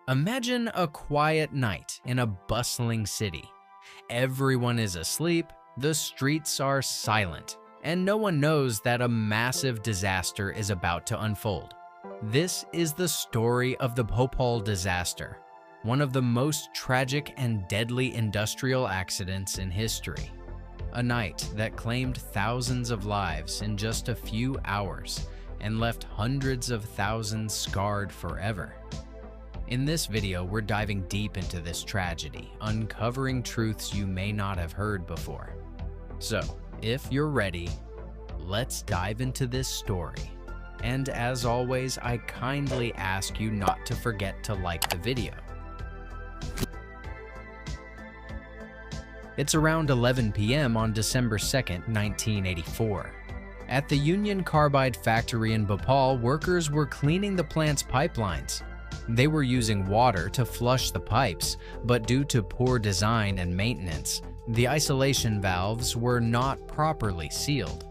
Imagine a quiet night in a bustling city. Everyone is asleep, the streets are silent, and no one knows that a massive disaster is about to unfold. This is the story of the Bhopal disaster, one of the most tragic and deadly industrial accidents in history. A night that claimed thousands of lives in just a few hours and left hundreds of thousands scarred forever. In this video, we're diving deep into this tragedy, uncovering truths you may not have heard before. So, if you're ready, let's dive into this story. And as always, I kindly ask you not to forget to like the video. It's around 11 p.m. on December 2nd, 1984. At the Union Carbide factory in Bhopal, workers were cleaning the plant's pipelines. They were using water to flush the pipes, but due to poor design and maintenance, the isolation valves were not properly sealed.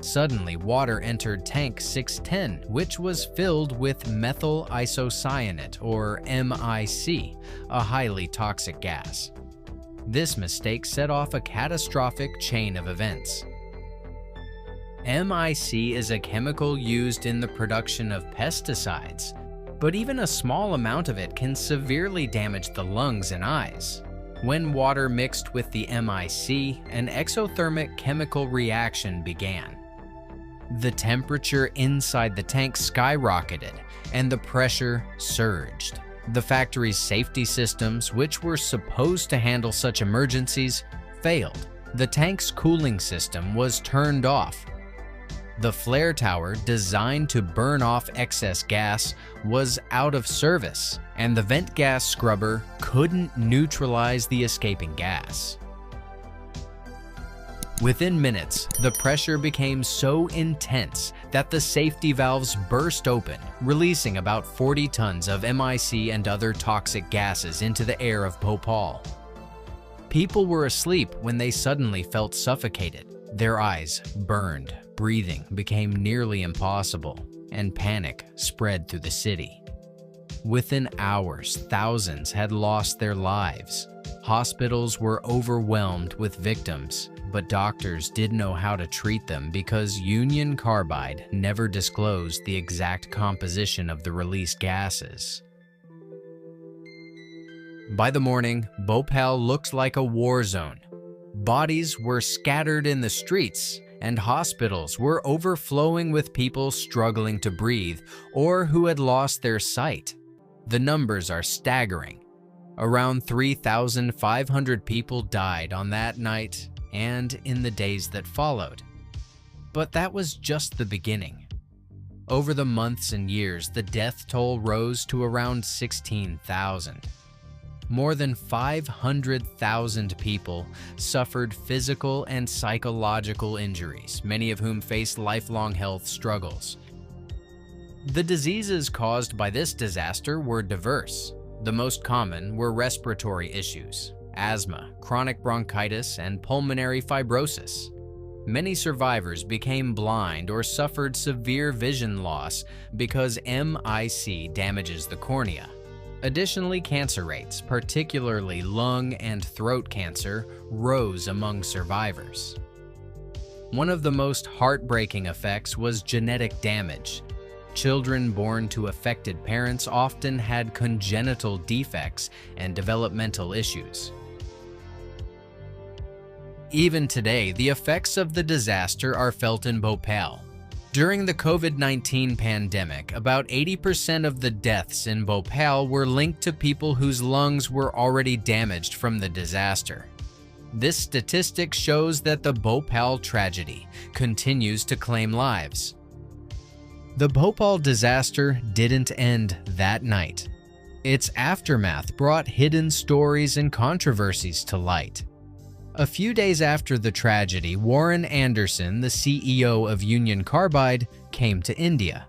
Suddenly, water entered tank 610, which was filled with methyl isocyanate, or MIC, a highly toxic gas. This mistake set off a catastrophic chain of events. MIC is a chemical used in the production of pesticides, but even a small amount of it can severely damage the lungs and eyes. When water mixed with the MIC, an exothermic chemical reaction began. The temperature inside the tank skyrocketed, and the pressure surged. The factory's safety systems, which were supposed to handle such emergencies, failed. The tank's cooling system was turned off. The flare tower, designed to burn off excess gas, was out of service, and the vent gas scrubber couldn't neutralize the escaping gas. Within minutes, the pressure became so intense that the safety valves burst open, releasing about 40 tons of MIC and other toxic gases into the air of Bhopal. People were asleep when they suddenly felt suffocated. Their eyes burned, breathing became nearly impossible, and panic spread through the city. Within hours, thousands had lost their lives. Hospitals were overwhelmed with victims, but doctors didn't know how to treat them because Union Carbide never disclosed the exact composition of the released gases. By the morning, Bhopal looked like a war zone. Bodies were scattered in the streets, and hospitals were overflowing with people struggling to breathe or who had lost their sight. The numbers are staggering. Around 3,500 people died on that night and in the days that followed. But that was just the beginning. Over the months and years, the death toll rose to around 16,000. More than 500,000 people suffered physical and psychological injuries, many of whom faced lifelong health struggles. The diseases caused by this disaster were diverse. The most common were respiratory issues, asthma, chronic bronchitis, and pulmonary fibrosis. Many survivors became blind or suffered severe vision loss because MIC damages the cornea. Additionally, cancer rates, particularly lung and throat cancer, rose among survivors. One of the most heartbreaking effects was genetic damage. Children born to affected parents often had congenital defects and developmental issues. Even today, the effects of the disaster are felt in Bhopal. During the COVID-19 pandemic, about 80% of the deaths in Bhopal were linked to people whose lungs were already damaged from the disaster. This statistic shows that the Bhopal tragedy continues to claim lives. The Bhopal disaster didn't end that night. Its aftermath brought hidden stories and controversies to light. A few days after the tragedy, Warren Anderson, the CEO of Union Carbide, came to India.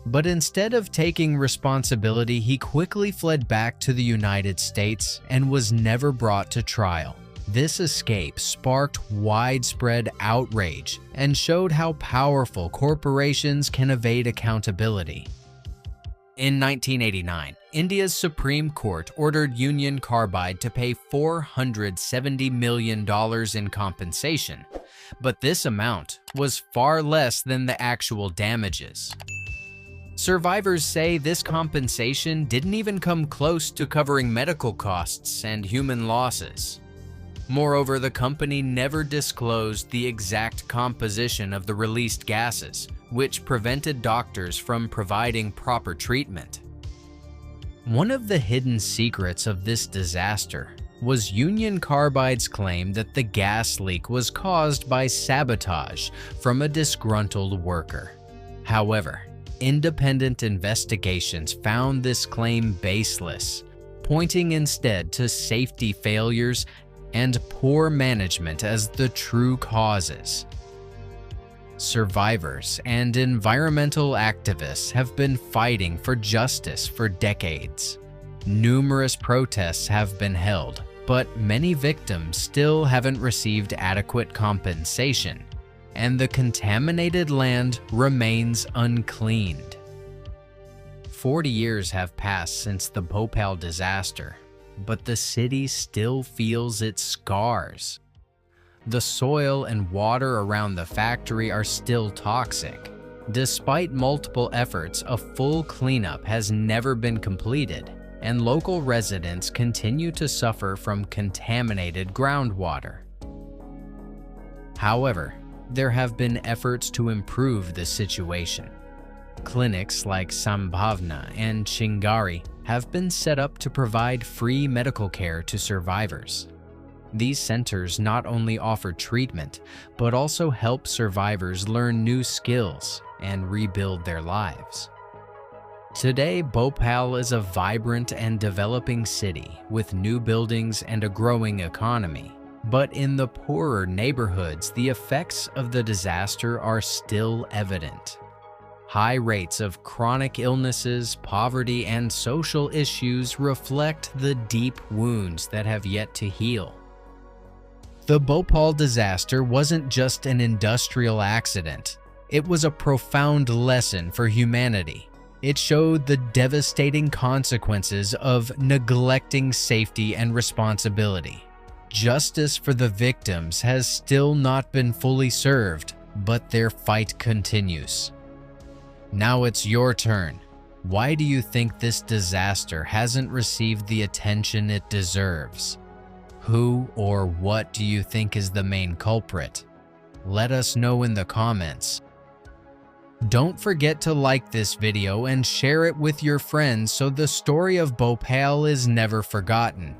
But instead of taking responsibility, he quickly fled back to the United States and was never brought to trial. This escape sparked widespread outrage and showed how powerful corporations can evade accountability. In 1989, India's Supreme Court ordered Union Carbide to pay $470 million in compensation, but this amount was far less than the actual damages. Survivors say this compensation didn't even come close to covering medical costs and human losses. Moreover, the company never disclosed the exact composition of the released gases, which prevented doctors from providing proper treatment. One of the hidden secrets of this disaster was Union Carbide's claim that the gas leak was caused by sabotage from a disgruntled worker. However, independent investigations found this claim baseless, pointing instead to safety failures and poor management as the true causes. Survivors and environmental activists have been fighting for justice for decades. Numerous protests have been held, but many victims still haven't received adequate compensation, and the contaminated land remains uncleaned. 40 years have passed since the Bhopal disaster, but the city still feels its scars. The soil and water around the factory are still toxic. Despite multiple efforts, a full cleanup has never been completed, and local residents continue to suffer from contaminated groundwater. However, there have been efforts to improve the situation. Clinics like Sambhavna and Chingari have been set up to provide free medical care to survivors. These centers not only offer treatment, but also help survivors learn new skills and rebuild their lives. Today, Bhopal is a vibrant and developing city with new buildings and a growing economy. But in the poorer neighborhoods, the effects of the disaster are still evident. High rates of chronic illnesses, poverty, and social issues reflect the deep wounds that have yet to heal. The Bhopal disaster wasn't just an industrial accident. It was a profound lesson for humanity. It showed the devastating consequences of neglecting safety and responsibility. Justice for the victims has still not been fully served, but their fight continues. Now it's your turn. Why do you think this disaster hasn't received the attention it deserves? Who or what do you think is the main culprit? Let us know in the comments. Don't forget to like this video and share it with your friends so the story of Bhopal is never forgotten.